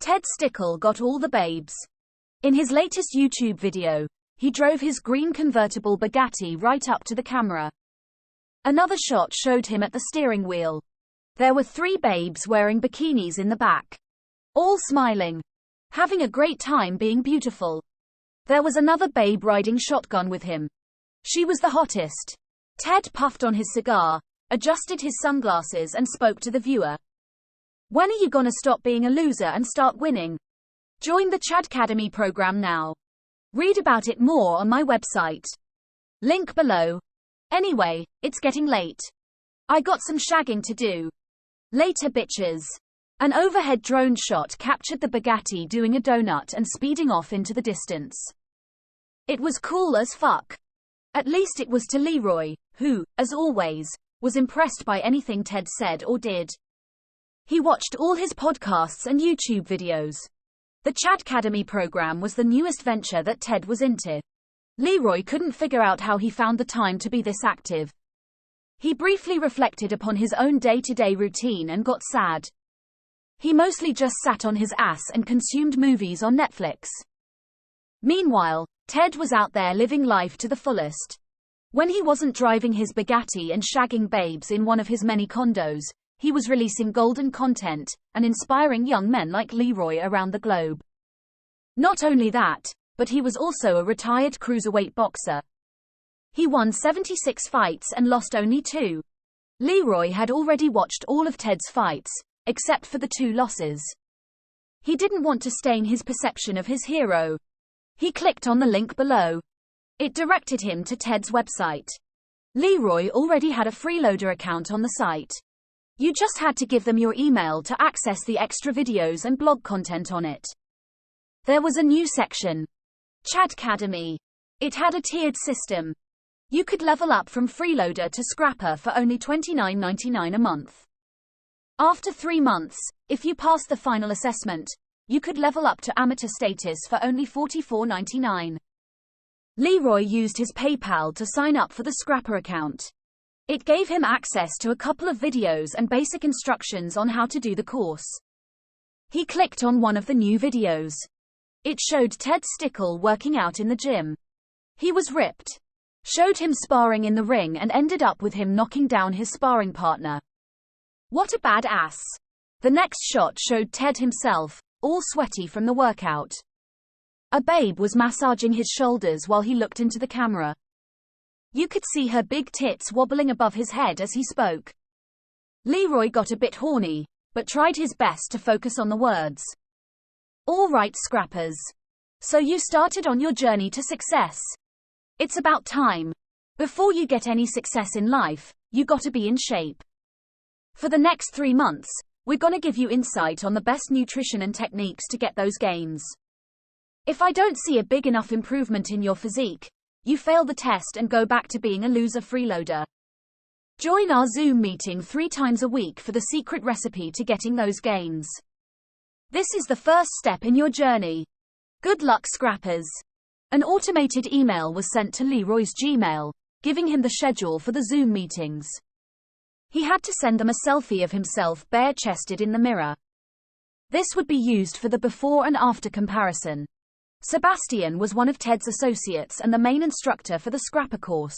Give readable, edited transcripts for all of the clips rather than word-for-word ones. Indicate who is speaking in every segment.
Speaker 1: Ted Stickle got all the babes. In his latest YouTube video, he drove his green convertible Bugatti right up to the camera. Another shot showed him at the steering wheel. There were 3 babes wearing bikinis in the back. All smiling. Having a great time being beautiful. There was another babe riding shotgun with him. She was the hottest. Ted puffed on his cigar, adjusted his sunglasses and spoke to the viewer. When are you gonna stop being a loser and start winning? Join the Chadcademy program now. Read about it more on my website. Link below. Anyway, it's getting late. I got some shagging to do. Later bitches. An overhead drone shot captured the Bugatti doing a donut and speeding off into the distance. It was cool as fuck. At least it was to Leroy, who, as always, was impressed by anything Ted said or did. He watched all his podcasts and YouTube videos. The Chadcademy program was the newest venture that Ted was into. Leroy couldn't figure out how he found the time to be this active. He briefly reflected upon his own day-to-day routine and got sad. He mostly just sat on his ass and consumed movies on Netflix. Meanwhile, Ted was out there living life to the fullest. When he wasn't driving his Bugatti and shagging babes in one of his many condos, he was releasing golden content and inspiring young men like Leroy around the globe. Not only that, but he was also a retired cruiserweight boxer. He won 76 fights and lost only 2. Leroy had already watched all of Ted's fights, except for the 2 losses. He didn't want to stain his perception of his hero. He clicked on the link below. It directed him to Ted's website. Leroy already had a freeloader account on the site. You just had to give them your email to access the extra videos and blog content on it. There was a new section. Chadcademy. It had a tiered system. You could level up from freeloader to scrapper for only $29.99 a month. After 3 months, if you passed the final assessment, you could level up to amateur status for only $44.99. Leroy used his PayPal to sign up for the scrapper account. It gave him access to a couple of videos and basic instructions on how to do the course. He clicked on one of the new videos. It showed Ted Stickle working out in the gym. He was ripped. Showed him sparring in the ring and ended up with him knocking down his sparring partner. What a badass. The next shot showed Ted himself, all sweaty from the workout. A babe was massaging his shoulders while he looked into the camera. You could see her big tits wobbling above his head as he spoke. Leroy got a bit horny, but tried his best to focus on the words. All right, scrappers. So you started on your journey to success. It's about time. Before you get any success in life, you gotta be in shape. For the next 3 months, we're gonna give you insight on the best nutrition and techniques to get those gains. If I don't see a big enough improvement in your physique, you fail the test and go back to being a loser freeloader. Join our Zoom meeting 3 times a week for the secret recipe to getting those gains. This is the first step in your journey. Good luck, scrappers. An automated email was sent to Leroy's Gmail, giving him the schedule for the Zoom meetings. He had to send them a selfie of himself bare-chested in the mirror. This would be used for the before and after comparison. Sebastian was one of Ted's associates and the main instructor for the scrapper course.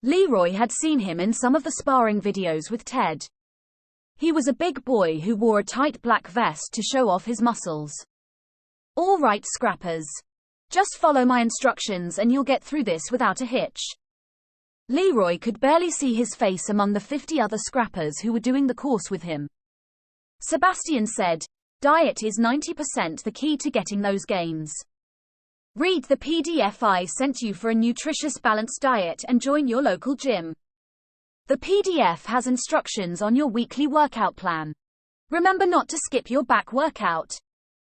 Speaker 1: Leroy had seen him in some of the sparring videos with Ted. He was a big boy who wore a tight black vest to show off his muscles. All right, scrappers. Just follow my instructions and you'll get through this without a hitch. Leroy could barely see his face among the 50 other scrappers who were doing the course with him. Sebastian said, "Diet is 90% the key to getting those gains. Read the PDF I sent you for a nutritious balanced diet and join your local gym. The PDF has instructions on your weekly workout plan. Remember not to skip your back workout.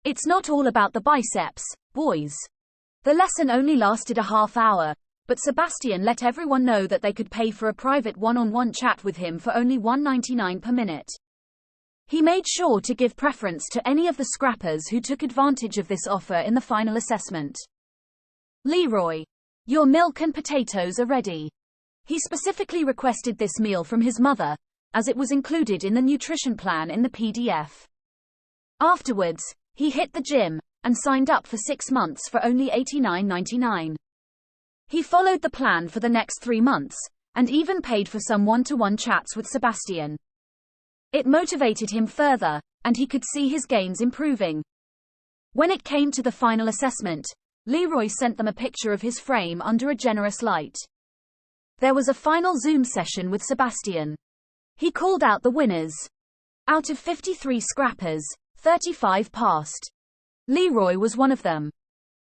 Speaker 1: It's not all about the biceps, boys." The lesson only lasted a half hour, but Sebastian let everyone know that they could pay for a private one-on-one chat with him for only $1.99 per minute. He made sure to give preference to any of the scrappers who took advantage of this offer in the final assessment. Leroy, your milk and potatoes are ready. He specifically requested this meal from his mother, as it was included in the nutrition plan in the PDF. Afterwards, he hit the gym and signed up for 6 months for only $89.99. He followed the plan for the next 3 months and even paid for some one-to-one chats with Sebastian. It motivated him further, and he could see his gains improving. When it came to the final assessment, Leroy sent them a picture of his frame under a generous light. There was a final Zoom session with Sebastian. He called out the winners. Out of 53 scrappers, 35 passed. Leroy was one of them.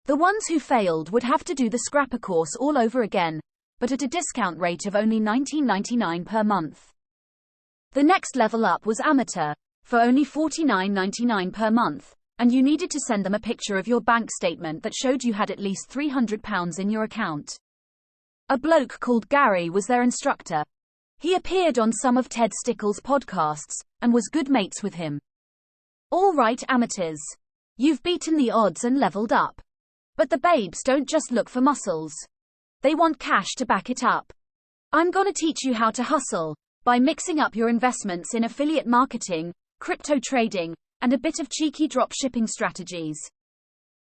Speaker 1: The ones who failed would have to do the scrapper course all over again, but at a discount rate of only $19.99 per month. The next level up was amateur, for only $49.99 per month, and you needed to send them a picture of your bank statement that showed you had at least £300 in your account. A bloke called Gary was their instructor. He appeared on some of Ted Stickles' podcasts, and was good mates with him. All right, amateurs. You've beaten the odds and leveled up. But the babes don't just look for muscles. They want cash to back it up. I'm gonna teach you how to hustle, by mixing up your investments in affiliate marketing, crypto trading, and a bit of cheeky drop shipping strategies.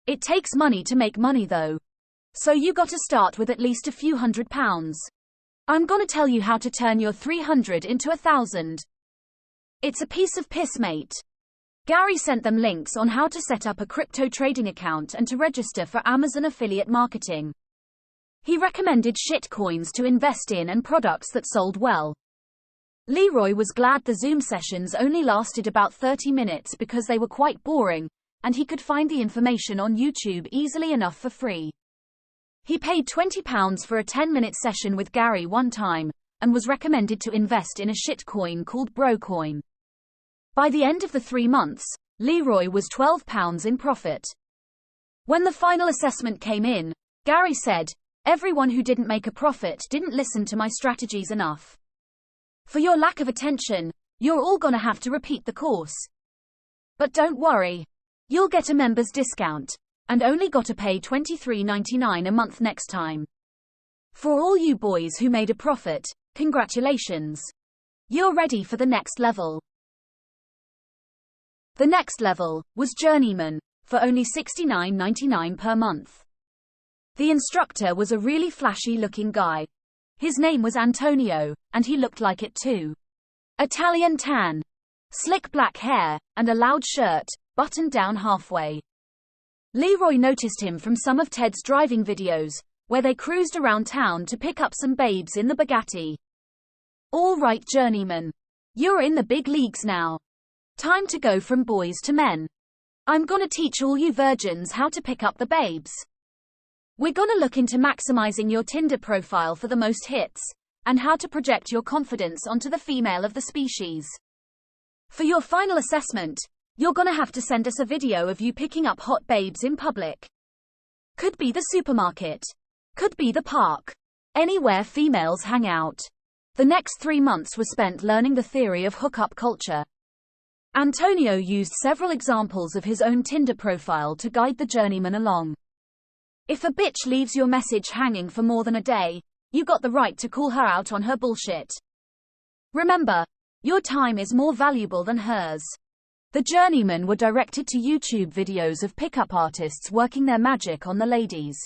Speaker 1: It takes money to make money though. So you gotta start with at least a few £100. I'm gonna tell you how to turn your 300 into 1,000. It's a piece of piss, mate. Gary sent them links on how to set up a crypto trading account and to register for Amazon affiliate marketing. He recommended shitcoins to invest in and products that sold well. Leroy was glad the Zoom sessions only lasted about 30 minutes because they were quite boring, and he could find the information on YouTube easily enough for free. He paid £20 for a 10-minute session with Gary one time, and was recommended to invest in a shitcoin called Brocoin. By the end of the 3 months, Leroy was £12 in profit. When the final assessment came in, Gary said, "Everyone who didn't make a profit didn't listen to my strategies enough. For your lack of attention, you're all gonna have to repeat the course. But don't worry. You'll get a member's discount, and only gotta pay $23.99 a month next time. For all you boys who made a profit, congratulations. You're ready for the next level." The next level was Journeyman, for only $69.99 per month. The instructor was a really flashy-looking guy. His name was Antonio, and he looked like it too. Italian tan, slick black hair, and a loud shirt, buttoned down halfway. Leroy noticed him from some of Ted's driving videos, where they cruised around town to pick up some babes in the Bugatti. All right, Journeyman. You're in the big leagues now. Time to go from boys to men. I'm gonna teach all you virgins how to pick up the babes. We're gonna look into maximizing your Tinder profile for the most hits, and how to project your confidence onto the female of the species. For your final assessment, you're gonna have to send us a video of you picking up hot babes in public. Could be the supermarket. Could be the park. Anywhere females hang out. The next 3 months were spent learning the theory of hookup culture. Antonio used several examples of his own Tinder profile to guide the journeyman along. If a bitch leaves your message hanging for more than a day, you got the right to call her out on her bullshit. Remember, your time is more valuable than hers. The journeymen were directed to YouTube videos of pickup artists working their magic on the ladies.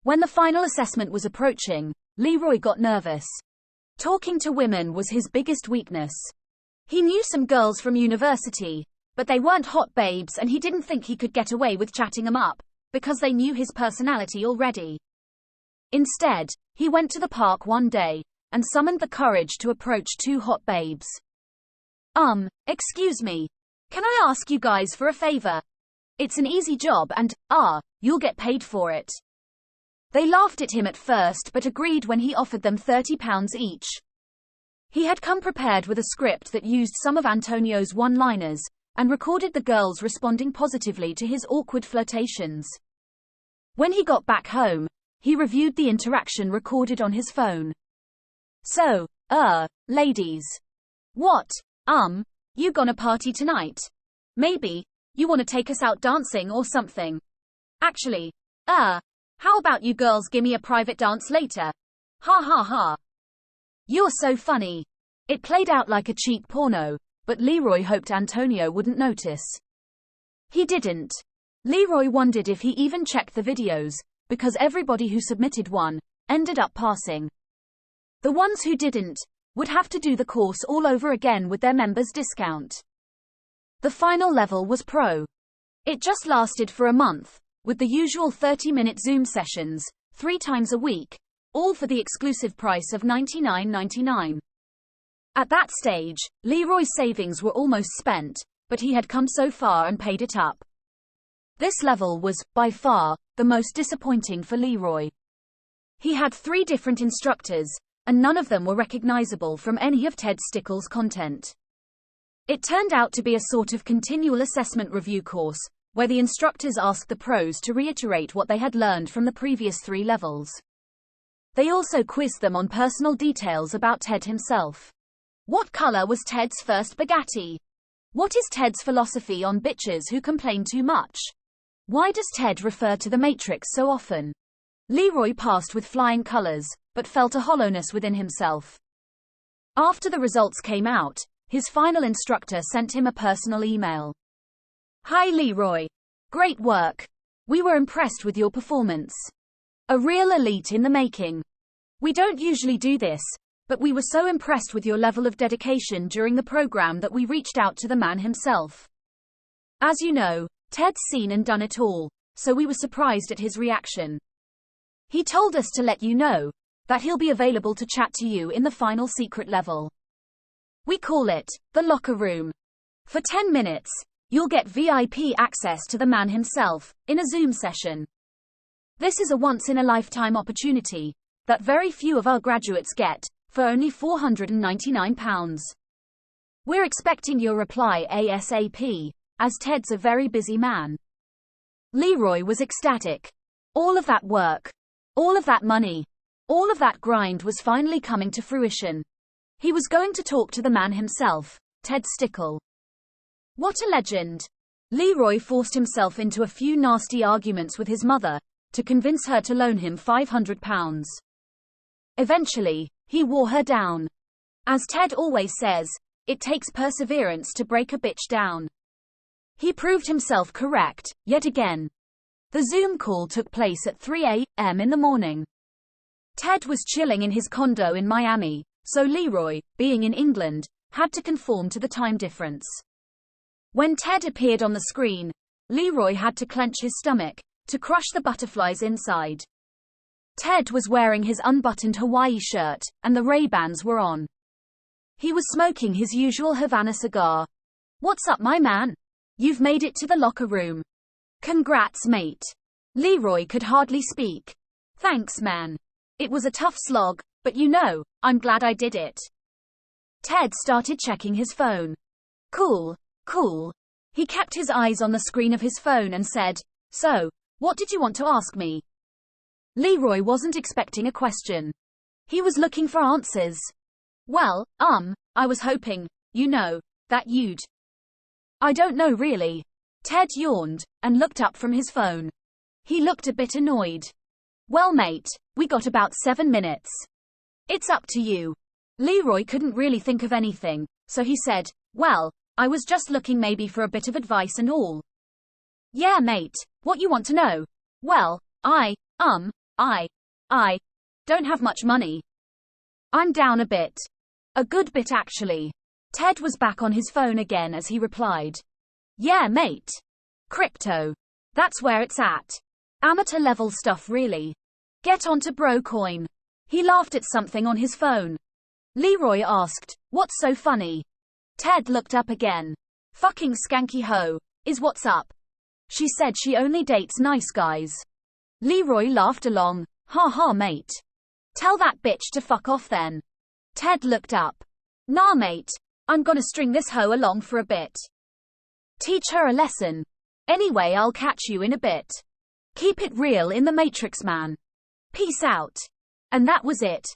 Speaker 1: When the final assessment was approaching, Leroy got nervous. Talking to women was his biggest weakness. He knew some girls from university, but they weren't hot babes and he didn't think he could get away with chatting them up, because they knew his personality already. Instead, he went to the park one day, and summoned the courage to approach 2 hot babes. Excuse me. Can I ask you guys for a favor? It's an easy job and, you'll get paid for it. They laughed at him at first but agreed when he offered them £30 each. He had come prepared with a script that used some of Antonio's one-liners, and recorded the girls responding positively to his awkward flirtations. When he got back home, he reviewed the interaction recorded on his phone. "So, ladies. What, you gonna party tonight? Maybe, you wanna take us out dancing or something? Actually, how about you girls gimme a private dance later? Ha ha ha. You're so funny." It played out like a cheap porno, but Leroy hoped Antonio wouldn't notice. He didn't. Leroy wondered if he even checked the videos, because everybody who submitted one ended up passing. The ones who didn't would have to do the course all over again with their members' discount. The final level was Pro. It just lasted for a month, with the usual 30-minute Zoom sessions, 3 times a week, all for the exclusive price of $99.99. At that stage, Leroy's savings were almost spent, but he had come so far and paid it up. This level was, by far, the most disappointing for Leroy. He had 3 different instructors, and none of them were recognizable from any of Ted Stickles' content. It turned out to be a sort of continual assessment review course, where the instructors asked the pros to reiterate what they had learned from the previous 3 levels. They also quizzed them on personal details about Ted himself. What color was Ted's first Bugatti? What is Ted's philosophy on bitches who complain too much? Why does Ted refer to the Matrix so often? Leroy passed with flying colors, but felt a hollowness within himself. After the results came out, his final instructor sent him a personal email. Hi Leroy. Great work. We were impressed with your performance. A real elite in the making. We don't usually do this, but we were so impressed with your level of dedication during the program that we reached out to the man himself. As you know, Ted's seen and done it all, so we were surprised at his reaction. He told us to let you know that he'll be available to chat to you in the final secret level. We call it the locker room. For 10 minutes, you'll get VIP access to the man himself in a Zoom session. This is a once-in-a-lifetime opportunity that very few of our graduates get for only £499. We're expecting your reply ASAP, as Ted's a very busy man. Leroy was ecstatic. All of that work, all of that money, all of that grind was finally coming to fruition. He was going to talk to the man himself, Ted Stickles. What a legend. Leroy forced himself into a few nasty arguments with his mother to convince her to loan him £500. Eventually, he wore her down. As Ted always says, it takes perseverance to break a bitch down. He proved himself correct, yet again. The Zoom call took place at 3 a.m. in the morning. Ted was chilling in his condo in Miami, so Leroy, being in England, had to conform to the time difference. When Ted appeared on the screen, Leroy had to clench his stomach to crush the butterflies inside. Ted was wearing his unbuttoned Hawaii shirt, and the Ray-Bans were on. He was smoking his usual Havana cigar. What's up, my man? You've made it to the locker room. Congrats, mate. Leroy could hardly speak. Thanks, man. It was a tough slog, but you know, I'm glad I did it. Ted started checking his phone. Cool. He kept his eyes on the screen of his phone and said, So, what did you want to ask me? Leroy wasn't expecting a question. He was looking for answers. Well, I was hoping, that you'd. I don't know really. Ted yawned and looked up from his phone. He looked a bit annoyed. Well, mate, we got about 7 minutes. It's up to you. Leroy couldn't really think of anything, so he said, Well, I was just looking maybe for a bit of advice and all. Yeah, mate, what you want to know? Well, I don't have much money. I'm down a bit. A good bit actually. Ted was back on his phone again as he replied. Yeah, mate. Crypto. That's where it's at. Amateur level stuff really. Get onto Brocoin. He laughed at something on his phone. Leroy asked, What's so funny? Ted looked up again. Fucking skanky hoe, is what's up. She said she only dates nice guys. Leroy laughed along. Ha ha, mate. Tell that bitch to fuck off then. Ted looked up. Nah, mate. I'm gonna string this hoe along for a bit. Teach her a lesson. Anyway, I'll catch you in a bit. Keep it real in the Matrix, man. Peace out. And that was it.